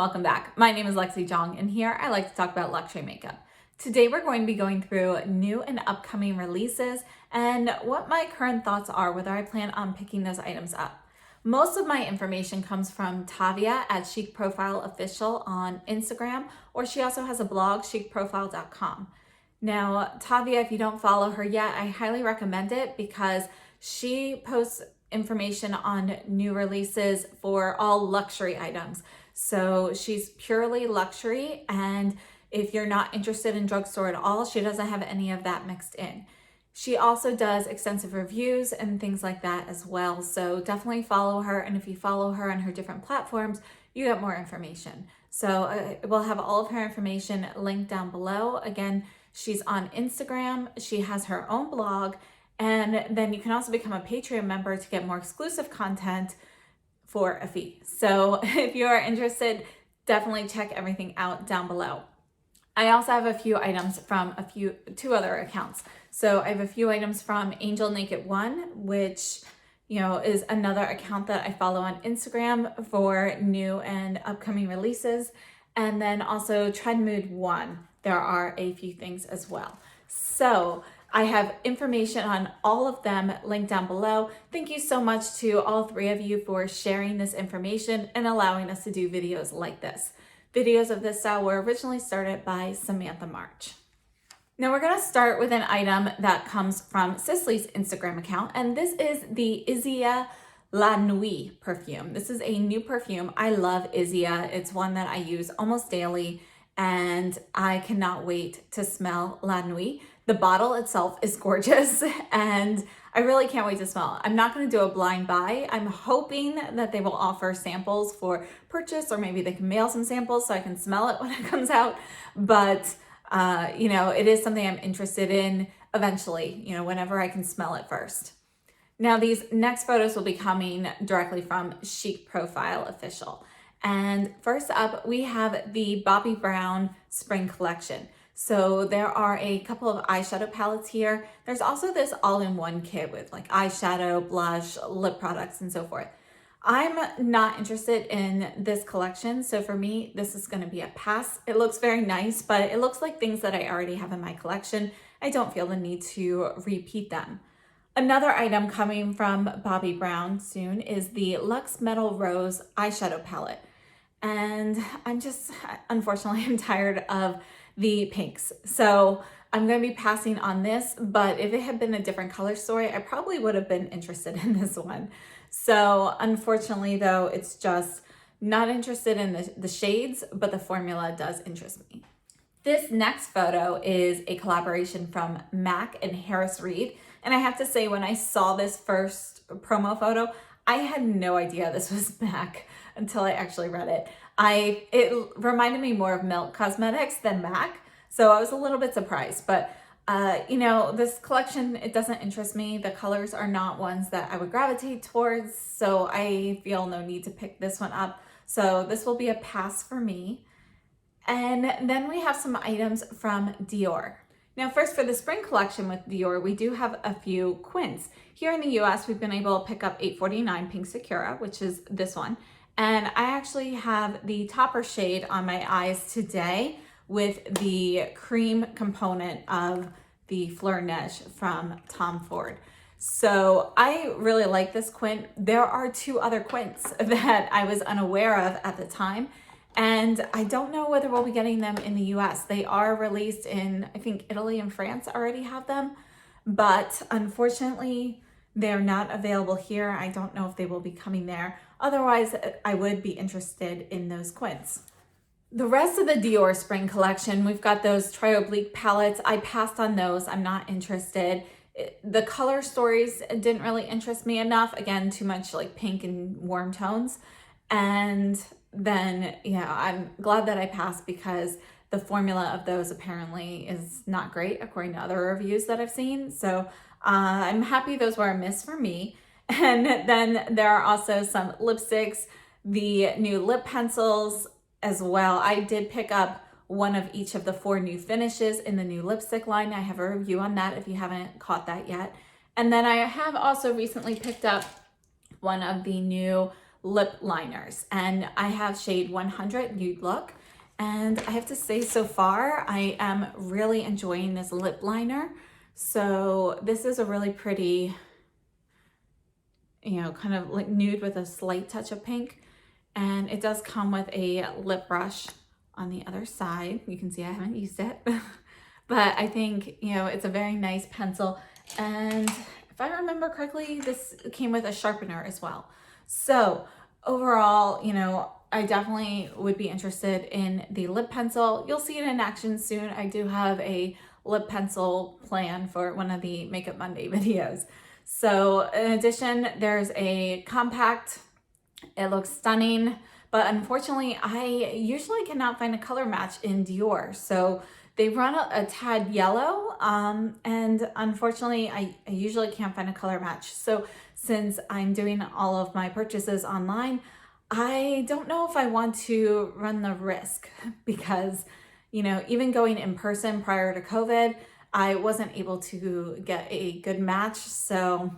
welcome back. My name is Lexi Jong, and here I like to talk about luxury makeup. Today we're going to be going through new and upcoming releases and what my current thoughts are, whether I plan on picking those items up. Most of my information comes from Tavia at Chic Profile Official on Instagram, or she also has a blog, chicprofile.com. Now, Tavia, if you don't follow her yet, I highly recommend it because she posts information on new releases for all luxury items. So she's purely luxury, and if you're not interested in drugstore at all, she doesn't have any of that mixed in. She also does extensive reviews and things like that as well. So definitely follow her, and if you follow her on her different platforms, you get more information. So we'll have all of her information linked down below. Again, she's on Instagram, she has her own blog, and then you can also become a Patreon member to get more exclusive content for a fee. So if you are interested, definitely check everything out down below. I also have a few items from two other accounts. So I have a few items from Angel Naked One, which is another account that I follow on Instagram for new and upcoming releases. And then also Trend Mood One. There are a few things as well. So I have information on all of them linked down below. Thank you so much to all three of you for sharing this information and allowing us to do videos like this. Videos of this style were originally started by Samantha March. Now we're gonna start with an item that comes from Cicely's Instagram account, and this is the Isia La Nuit perfume. This is a new perfume. I love Isia. It's one that I use almost daily, and I cannot wait to smell La Nuit. The bottle itself is gorgeous, and I really can't wait to smell it. I'm not going to do a blind buy. I'm hoping that they will offer samples for purchase, or maybe they can mail some samples so I can smell it when it comes out. But, it is something I'm interested in eventually, whenever I can smell it first. Now, these next photos will be coming directly from Chic Profile Official. And first up, we have the Bobbi Brown Spring Collection. So there are a couple of eyeshadow palettes here. There's also this all-in-one kit with like eyeshadow, blush, lip products, and so forth. I'm not interested in this collection, so for me, this is going to be a pass. It looks very nice, but it looks like things that I already have in my collection. I don't feel the need to repeat them. Another item coming from Bobbi Brown soon is the Luxe Metal Rose eyeshadow palette. And unfortunately, I'm tired of the pinks. So I'm going to be passing on this, but if it had been a different color story, I probably would have been interested in this one. So unfortunately though, it's just not interested in the shades, but the formula does interest me. This next photo is a collaboration from Mac and Harris Reed. And I have to say, when I saw this first promo photo, I had no idea this was Mac until I actually read it. It reminded me more of Milk Cosmetics than MAC, so I was a little bit surprised. But this collection, it doesn't interest me. The colors are not ones that I would gravitate towards, so I feel no need to pick this one up. So this will be a pass for me. And then we have some items from Dior. Now first, for the spring collection with Dior, we do have a few quints. Here in the US, we've been able to pick up 849 Pink Sakura, which is this one. And I actually have the topper shade on my eyes today with the cream component of the Fleur Neige from Tom Ford. So I really like this quint. There are two other quints that I was unaware of at the time, and I don't know whether we'll be getting them in the US. They are released in, I think, Italy and France already have them, but unfortunately, they're not available here. I don't know if they will be coming there. Otherwise, I would be interested in those quints. The rest of the Dior spring collection, we've got those Tri-Oblique palettes. I passed on those. I'm not interested. The color stories didn't really interest me enough. Again, too much like pink and warm tones. And then, I'm glad that I passed because the formula of those apparently is not great according to other reviews that I've seen. So I'm happy those were a miss for me. And then there are also some lipsticks, the new lip pencils as well. I did pick up one of each of the 4 new finishes in the new lipstick line. I have a review on that if you haven't caught that yet. And then I have also recently picked up one of the new lip liners, and I have shade 100 Nude Look. And I have to say, so far, I am really enjoying this lip liner. So this is a really pretty, kind of like nude with a slight touch of pink. And it does come with a lip brush on the other side. You can see I haven't used it, but I think, it's a very nice pencil. And if I remember correctly, this came with a sharpener as well. So overall, I definitely would be interested in the lip pencil. You'll see it in action soon. I do have a lip pencil plan for one of the Makeup Monday videos. So in addition, there's a compact. It looks stunning, but unfortunately, I usually cannot find a color match in Dior. So they run a tad yellow, and unfortunately, I usually can't find a color match. So since I'm doing all of my purchases online, I don't know if I want to run the risk because, even going in person prior to COVID, I wasn't able to get a good match. So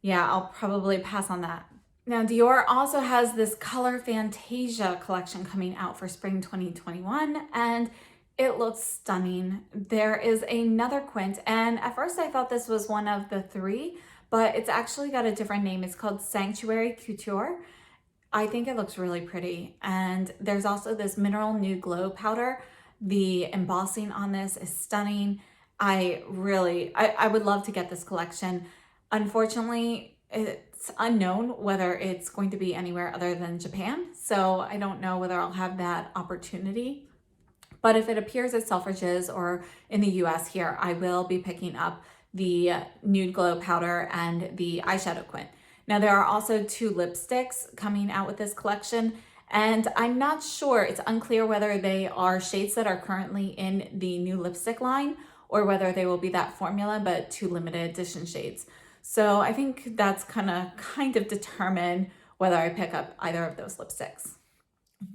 yeah, I'll probably pass on that. Now, Dior also has this Color Fantasia collection coming out for spring 2021, and it looks stunning. There is another quint, and at first I thought this was one of the three, but it's actually got a different name. It's called Sanctuary Couture. I think it looks really pretty. And there's also this Mineral Nude Glow powder. The embossing on this is stunning. I would love to get this collection. Unfortunately, it's unknown whether it's going to be anywhere other than Japan. So I don't know whether I'll have that opportunity. But if it appears at Selfridges or in the US here, I will be picking up the Nude Glow powder and the eyeshadow quint. Now, there are also 2 lipsticks coming out with this collection, and I'm not sure, it's unclear whether they are shades that are currently in the new lipstick line or whether they will be that formula, but 2 limited edition shades. So I think that's kind of determine whether I pick up either of those lipsticks.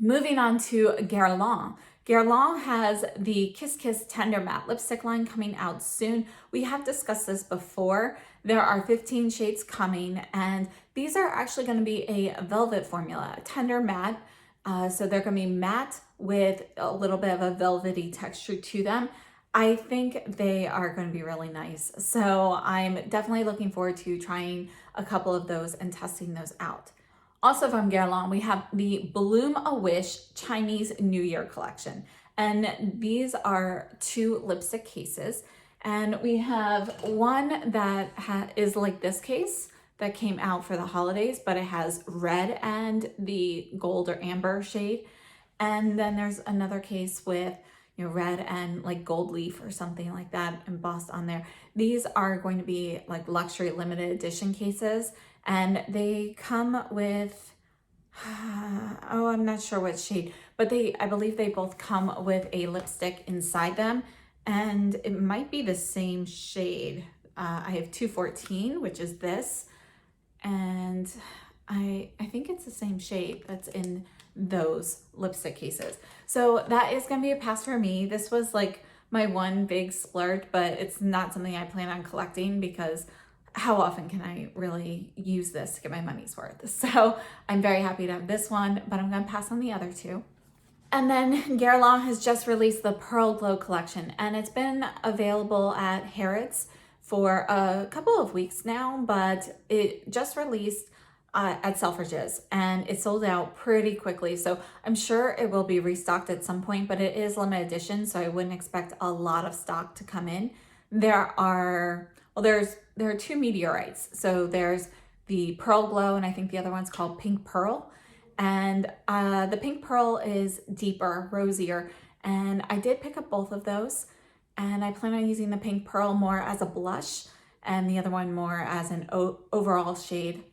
Moving on to Guerlain. Guerlain has the Kiss Kiss Tender Matte lipstick line coming out soon. We have discussed this before. There are 15 shades coming, and these are actually going to be a velvet formula, a tender matte. So they're going to be matte with a little bit of a velvety texture to them. I think they are going to be really nice. So I'm definitely looking forward to trying a couple of those and testing those out. Also from Guerlain, we have the Bloom a Wish Chinese New Year collection. And these are 2 lipstick cases. And we have one that is like this case that came out for the holidays, but it has red and the gold or amber shade. And then there's another case with red and like gold leaf or something like that embossed on there. These are going to be like luxury limited edition cases, and they come with, I'm not sure what shade, but I believe they both come with a lipstick inside them, and it might be the same shade. I have 214, which is this, and I think it's the same shade that's in those lipstick cases. So that is going to be a pass for me. This was like my one big splurge, but it's not something I plan on collecting because how often can I really use this to get my money's worth? So I'm very happy to have this one, but I'm going to pass on the other 2. And then Guerlain has just released the Pearl Glow collection, and it's been available at Harrods for a couple of weeks now, but it just released at Selfridges, and it sold out pretty quickly. So I'm sure it will be restocked at some point, but it is limited edition, so I wouldn't expect a lot of stock to come in. There are 2 meteorites. So there's the Pearl Glow, and I think the other one's called Pink Pearl. And the Pink Pearl is deeper, rosier, and I did pick up both of those. And I plan on using the Pink Pearl more as a blush and the other one more as an overall shade.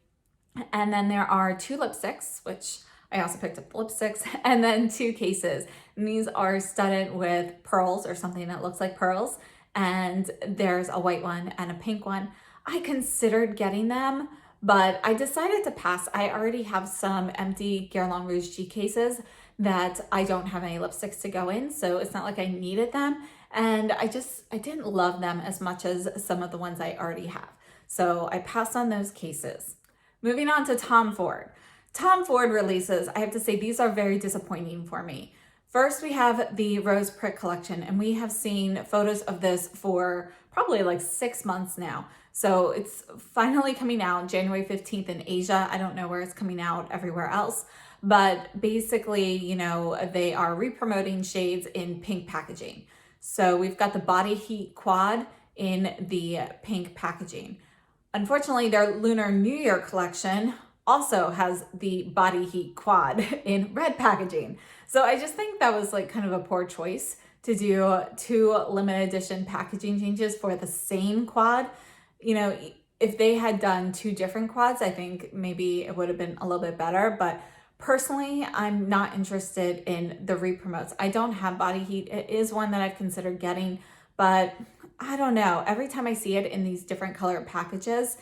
And then there are 2 lipsticks, which I also picked up lipsticks, and then 2 cases. And these are studded with pearls or something that looks like pearls. And there's a white one and a pink one. I considered getting them, but I decided to pass. I already have some empty Guerlain Rouge G cases that I don't have any lipsticks to go in, so it's not like I needed them. And I didn't love them as much as some of the ones I already have. So I passed on those cases. Moving on to Tom Ford. Tom Ford releases, I have to say these are very disappointing for me. First, we have the Rose Prick collection, and we have seen photos of this for probably like 6 months now. So it's finally coming out January 15th in Asia. I don't know where it's coming out everywhere else, but basically, you know, they are re-promoting shades in pink packaging. So we've got the Body Heat Quad in the pink packaging. Unfortunately, their Lunar New Year collection also has the Body Heat Quad in red packaging. So I just think that was like kind of a poor choice to do 2 limited edition packaging changes for the same quad. You know, if they had done 2 different quads, I think maybe it would have been a little bit better. But personally, I'm not interested in the re-promotes. I don't have Body Heat. It is one that I've considered getting, but I don't know. Every time I see it in these different color packages,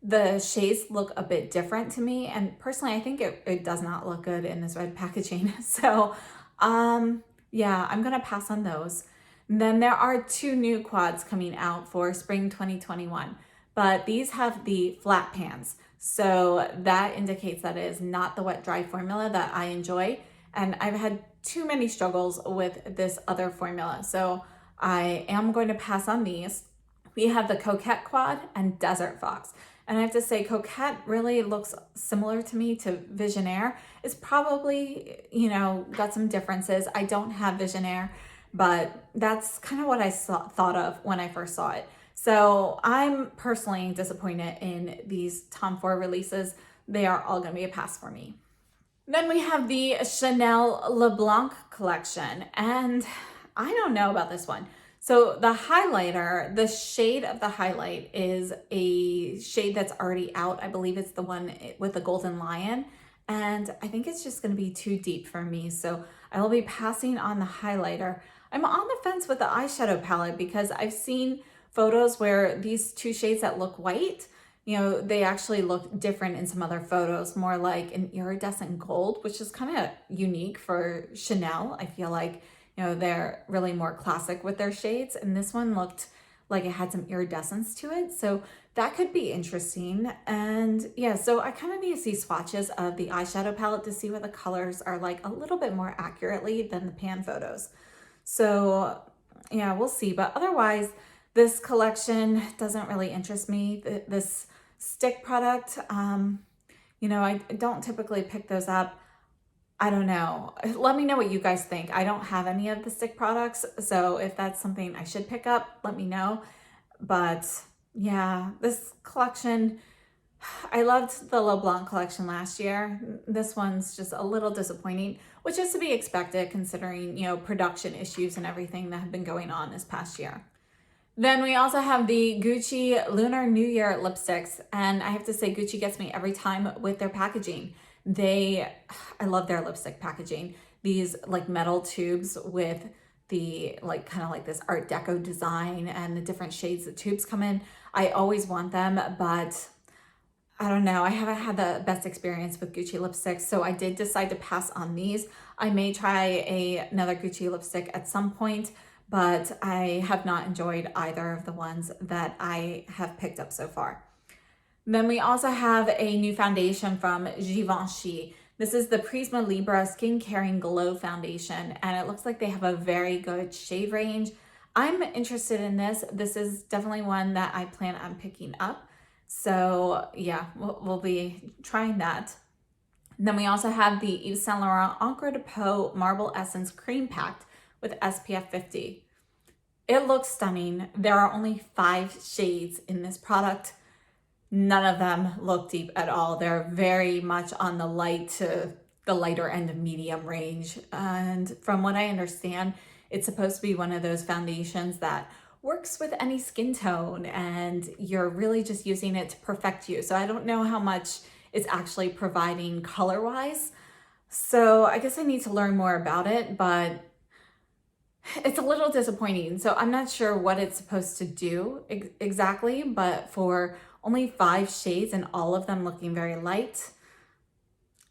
the shades look a bit different to me. And personally, I think it does not look good in this red packaging. So, yeah, I'm going to pass on those. And then there are 2 new quads coming out for spring 2021, but these have the flat pans. So that indicates that it is not the wet dry formula that I enjoy. And I've had too many struggles with this other formula. So I am going to pass on these. We have the Coquette Quad and Desert Fox. And I have to say, Coquette really looks similar to me to Visionaire. It's probably, you know, got some differences. I don't have Visionaire, but that's kind of what I thought of when I first saw it. So I'm personally disappointed in these Tom Ford releases. They are all going to be a pass for me. Then we have the Chanel Le Blanc collection, and I don't know about this one. So the highlighter, the shade of the highlight is a shade that's already out. I believe it's the one with the golden lion. And I think it's just going to be too deep for me. So I will be passing on the highlighter. I'm on the fence with the eyeshadow palette because I've seen photos where these 2 shades that look white, you know, they actually look different in some other photos, more like an iridescent gold, which is kind of unique for Chanel. I feel like, you know, they're really more classic with their shades. And this one looked like it had some iridescence to it. So that could be interesting. And yeah, so I kind of need to see swatches of the eyeshadow palette to see what the colors are like a little bit more accurately than the pan photos. So yeah, we'll see. But otherwise, this collection doesn't really interest me. This stick product, you know, I don't typically pick those up. I don't know. Let me know what you guys think. I don't have any of the stick products, so if that's something I should pick up, let me know. But yeah, this collection, I loved the Le Blanc collection last year. This one's just a little disappointing, which is to be expected considering, you know, production issues and everything that have been going on this past year. Then we also have the Gucci Lunar New Year lipsticks, and I have to say Gucci gets me every time with their packaging. I love their lipstick packaging. These like metal tubes with the like kind of like this Art Deco design and the different shades the tubes come in. I always want them, but I don't know. I haven't had the best experience with Gucci lipsticks, so I did decide to pass on these. I may try another Gucci lipstick at some point, but I have not enjoyed either of the ones that I have picked up so far. Then we also have a new foundation from Givenchy. This is the Prisma Libra Skin Caring Glow Foundation, and it looks like they have a very good shade range. I'm interested in this. This is definitely one that I plan on picking up. So yeah, we'll be trying that. And then we also have the Yves Saint Laurent Encre de Peau Marble Essence Cream Packed with SPF 50. It looks stunning. There are only 5 shades in this product. None of them look deep at all. They're very much on the light to the lighter end of medium range. And from what I understand, it's supposed to be one of those foundations that works with any skin tone and you're really just using it to perfect you. So I don't know how much it's actually providing color-wise. So I guess I need to learn more about it, but it's a little disappointing. So I'm not sure what it's supposed to do exactly, but for only 5 shades and all of them looking very light.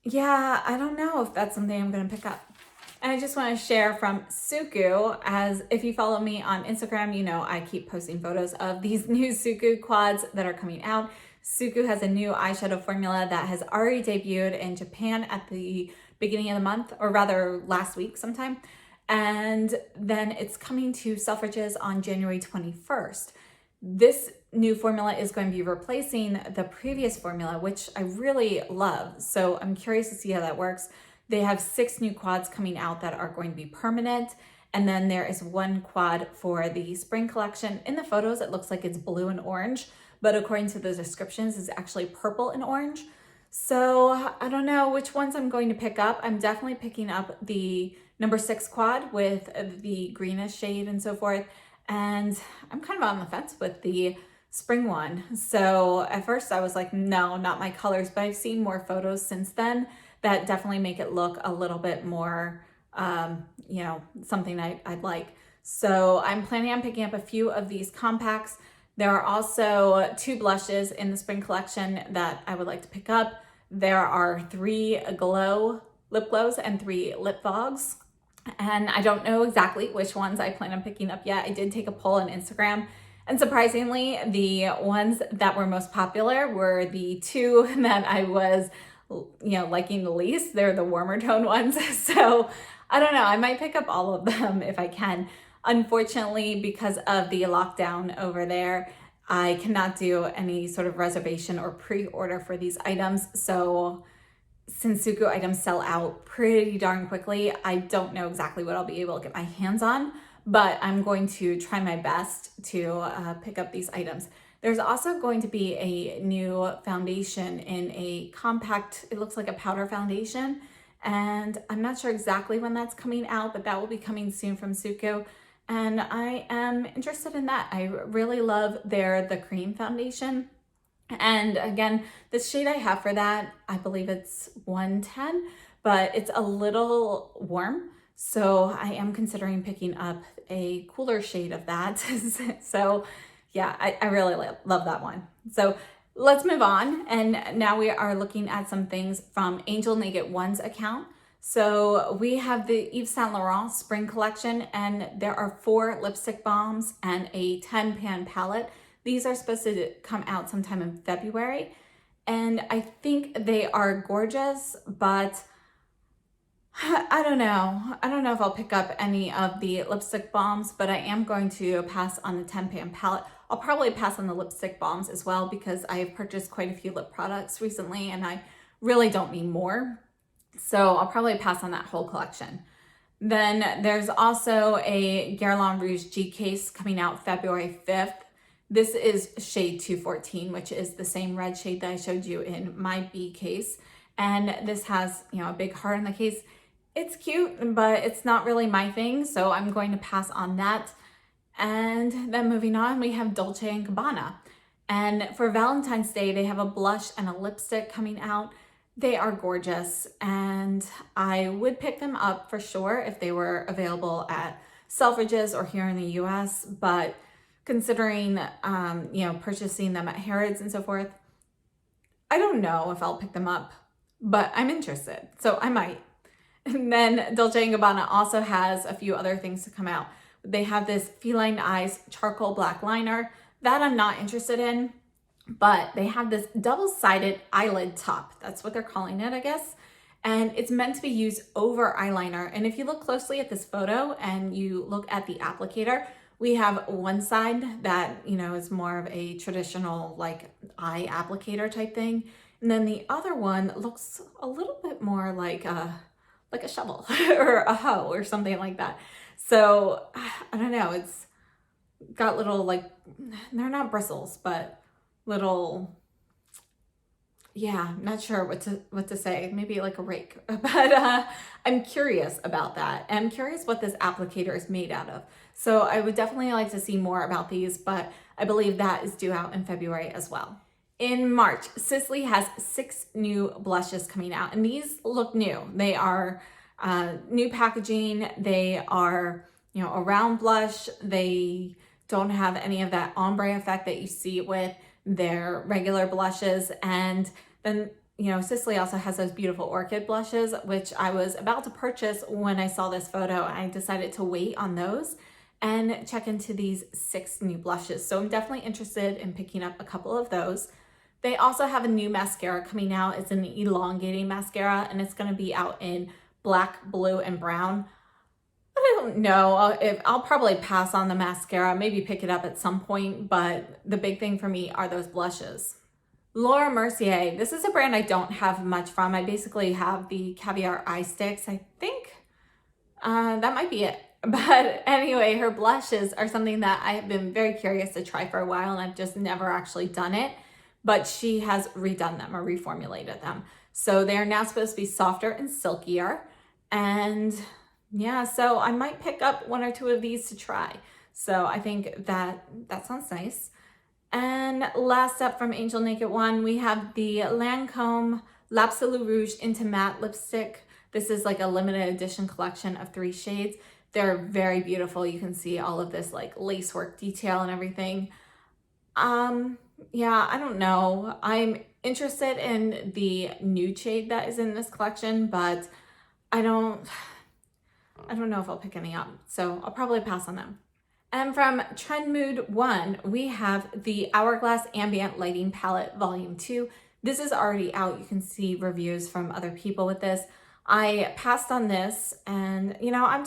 Yeah, I don't know if that's something I'm going to pick up. And I just want to share from Suku, as if you follow me on Instagram, you know I keep posting photos of these new Suku quads that are coming out. Suku has a new eyeshadow formula that has already debuted in Japan at the beginning of the month, or rather last week sometime. And then it's coming to Selfridges on January 21st. This new formula is going to be replacing the previous formula, which I really love. So I'm curious to see how that works. They have 6 new quads coming out that are going to be permanent. And then there is 1 quad for the spring collection. In the photos, it looks like it's blue and orange, but according to the descriptions, it's actually purple and orange. So I don't know which ones I'm going to pick up. I'm definitely picking up the number 6 quad with the greenish shade and so forth. And I'm kind of on the fence with the spring one. So at first I was like, no, not my colors, but I've seen more photos since then that definitely make it look a little bit more, something I'd like. So I'm planning on picking up a few of these compacts. There are also 2 blushes in the spring collection that I would like to pick up. There are 3 lip glows and 3 lip fogs. And I don't know exactly which ones I plan on picking up yet. I did take a poll on Instagram, and surprisingly, the ones that were most popular were the 2 that I was liking the least. They're the warmer tone ones. So I don't know, I might pick up all of them if I can. Unfortunately, because of the lockdown over there, I cannot do any sort of reservation or pre-order for these items. So since Suku items sell out pretty darn quickly, I don't know exactly what I'll be able to get my hands on, but I'm going to try my best to pick up these items. There's also going to be a new foundation in a compact, it looks like a powder foundation, and I'm not sure exactly when that's coming out, but that will be coming soon from Suku, and I am interested in that. I really love the cream foundation. And again, the shade I have for that, I believe it's 110, but it's a little warm. So I am considering picking up a cooler shade of that. So yeah, I really love that one. So let's move on. And now we are looking at some things from Angel Naked One's account. So we have the Yves Saint Laurent spring collection, and there are 4 lipstick balms and a 10-pan palette. These are supposed to come out sometime in February, and I think they are gorgeous, but I don't know. I don't know if I'll pick up any of the lipstick balms, but I am going to pass on the 10-pan palette. I'll probably pass on the lipstick balms as well because I've purchased quite a few lip products recently and I really don't need more. So I'll probably pass on that whole collection. Then there's also a Guerlain Rouge G case coming out February 5th. This is shade 214, which is the same red shade that I showed you in my B case. And this has, a big heart in the case. It's cute, but it's not really my thing, so I'm going to pass on that. And then moving on, we have Dolce & Gabbana. And for Valentine's Day, they have a blush and a lipstick coming out. They are gorgeous, and I would pick them up for sure if they were available at Selfridges or here in the US, but considering, purchasing them at Harrods and so forth, I don't know if I'll pick them up, but I'm interested, so I might. And then Dolce & Gabbana also has a few other things to come out. They have this Feline Eyes charcoal black liner that I'm not interested in, but they have this double-sided eyelid top. That's what they're calling it, I guess. And it's meant to be used over eyeliner. And if you look closely at this photo and you look at the applicator, we have one side that, is more of a traditional like eye applicator type thing. And then the other one looks a little bit more like a shovel or a hoe or something like that. So I don't know, it's got little they're not bristles, but little, not sure what to say, maybe like a rake, but I'm curious about that. And I'm curious what this applicator is made out of. So I would definitely like to see more about these, but I believe that is due out in February as well. In March, Sisley has 6 new blushes coming out, and these look new. They are new packaging. They are, a round blush. They don't have any of that ombre effect that you see with their regular blushes. And then, Cicely also has those beautiful orchid blushes, which I was about to purchase when I saw this photo. I decided to wait on those and check into these 6 new blushes. So I'm definitely interested in picking up a couple of those. They also have a new mascara coming out. It's an elongating mascara, and it's gonna be out in black, blue, and brown. I don't know if I'll probably pass on the mascara, maybe pick it up at some point, but the big thing for me are those blushes. Laura Mercier, this is a brand I don't have much from. I basically have the Caviar Eye Sticks. I think that might be it. But anyway, her blushes are something that I have been very curious to try for a while, and I've just never actually done it. But she has redone them or reformulated them. So they are now supposed to be softer and silkier. And yeah, so I might pick up 1 or 2 of these to try. So I think that sounds nice. And last up from Angel Naked One, we have the Lancome L'Absolu Rouge Into Matte Lipstick. This is like a limited edition collection of 3 shades. They're very beautiful. You can see all of this like lacework detail and everything. Yeah, I don't know. I'm interested in the nude shade that is in this collection, but I don't know if I'll pick any up. So I'll probably pass on them. And from Trend Mood 1, we have the Hourglass Ambient Lighting Palette Volume 2. This is already out. You can see reviews from other people with this. I passed on this, and I'm not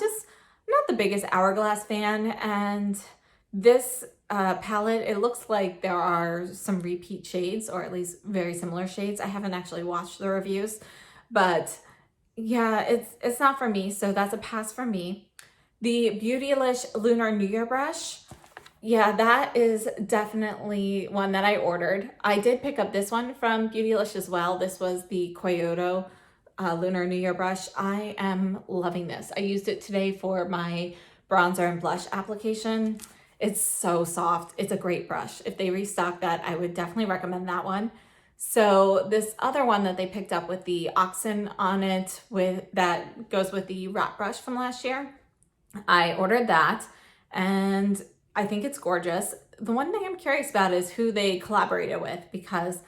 the biggest Hourglass fan, and this palette, it looks like there are some repeat shades, or at least very similar shades. I haven't actually watched the reviews, but yeah, it's not for me, so that's a pass for me. The Beautylish Lunar New Year brush, yeah, that is definitely one that I ordered. I did pick up this one from Beautylish as well. This was the Kyoto Lunar New Year brush. I am loving this. I used it today for my bronzer and blush application. It's so soft. It's a great brush. If they restock that, I would definitely recommend that one. So this other one that they picked up with the Oxen on it, that goes with the wrap brush from last year, I ordered that, and I think it's gorgeous. The one thing I'm curious about is who they collaborated with, because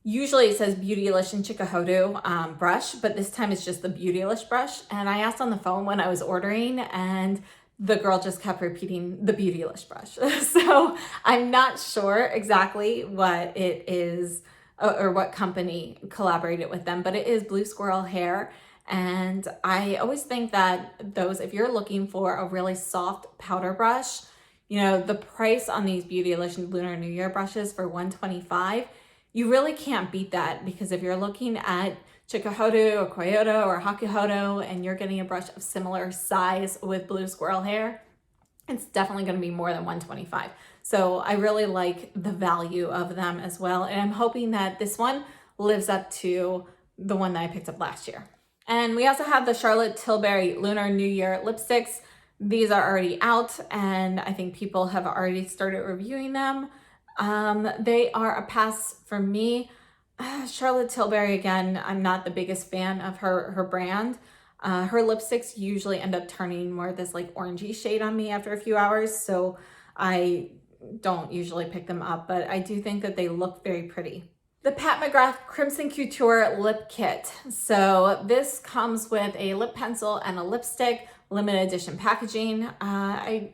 usually it says Beautylish and Chikuhodo brush, but this time it's just the Beautylish brush. And I asked on the phone when I was ordering, and the girl just kept repeating the Beautylish brush. So I'm not sure exactly what it is or what company collaborated with them, but it is Blue Squirrel Hair. And I always think that if you're looking for a really soft powder brush, the price on these Beautylish and Lunar New Year brushes for $125, you really can't beat that, because if you're looking at Chikuhodo or Kyoto or Hakuhodo and you're getting a brush of similar size with Blue Squirrel Hair, it's definitely going to be more than $125. So I really like the value of them as well. And I'm hoping that this one lives up to the one that I picked up last year. And we also have the Charlotte Tilbury Lunar New Year lipsticks. These are already out, and I think people have already started reviewing them. They are a pass for me. Charlotte Tilbury, again, I'm not the biggest fan of her brand. Her lipsticks usually end up turning more this like orangey shade on me after a few hours, so I don't usually pick them up, but I do think that they look very pretty. The Pat McGrath Crimson Couture Lip Kit. So this comes with a lip pencil and a lipstick, limited edition packaging. For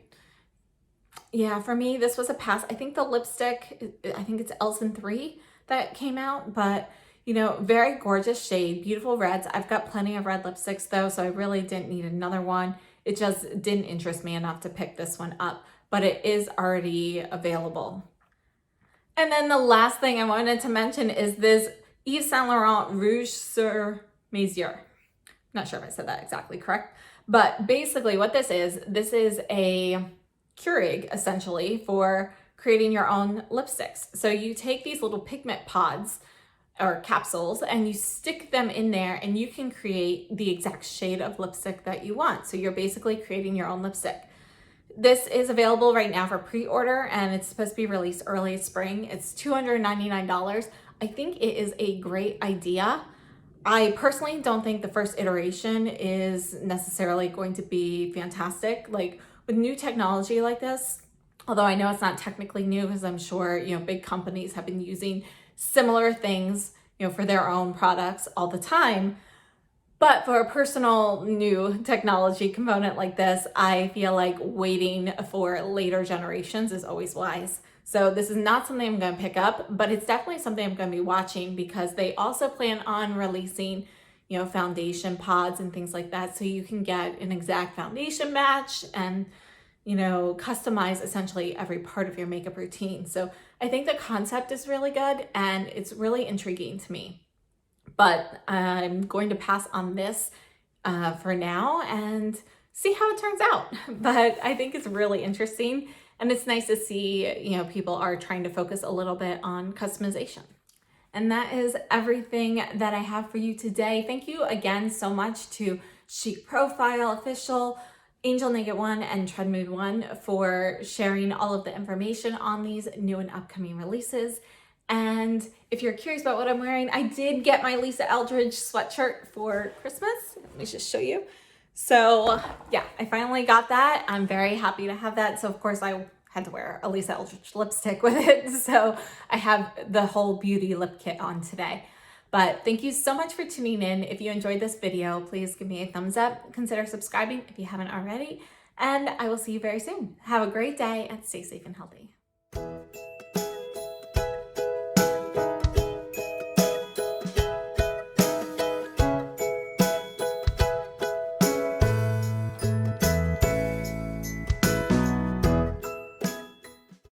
me, this was a pass. I think the lipstick, I think it's Elson 3 that came out, but very gorgeous shade, beautiful reds. I've got plenty of red lipsticks though, so I really didn't need another one. It just didn't interest me enough to pick this one up, but it is already available. And then the last thing I wanted to mention is this Yves Saint Laurent Rouge sur Mesure. Not sure if I said that exactly correct, but basically what this is a Keurig essentially for creating your own lipsticks. So you take these little pigment pods or capsules and you stick them in there, and you can create the exact shade of lipstick that you want. So you're basically creating your own lipstick. This is available right now for pre-order, and it's supposed to be released early spring. It's $299. I think it is a great idea. I personally don't think the first iteration is necessarily going to be fantastic. Like with new technology like this, although I know it's not technically new because I'm sure, big companies have been using similar things, for their own products all the time. But for a personal new technology component like this, I feel like waiting for later generations is always wise. So this is not something I'm going to pick up, but it's definitely something I'm going to be watching because they also plan on releasing, foundation pods and things like that. So you can get an exact foundation match and, customize essentially every part of your makeup routine. So I think the concept is really good and it's really intriguing to me. But I'm going to pass on this for now and see how it turns out. But I think it's really interesting and it's nice to see, people are trying to focus a little bit on customization. And that is everything that I have for you today. Thank you again so much to Chic Profile Official, Angel Naked One, and Tread Mood One for sharing all of the information on these new and upcoming releases. And if you're curious about what I'm wearing, I did get my Lisa Eldridge sweatshirt for Christmas. Let me just show you. So yeah, I finally got that. I'm very happy to have that. So of course I had to wear a Lisa Eldridge lipstick with it. So I have the whole beauty lip kit on today. But thank you so much for tuning in. If you enjoyed this video, please give me a thumbs up. Consider subscribing if you haven't already. And I will see you very soon. Have a great day and stay safe and healthy.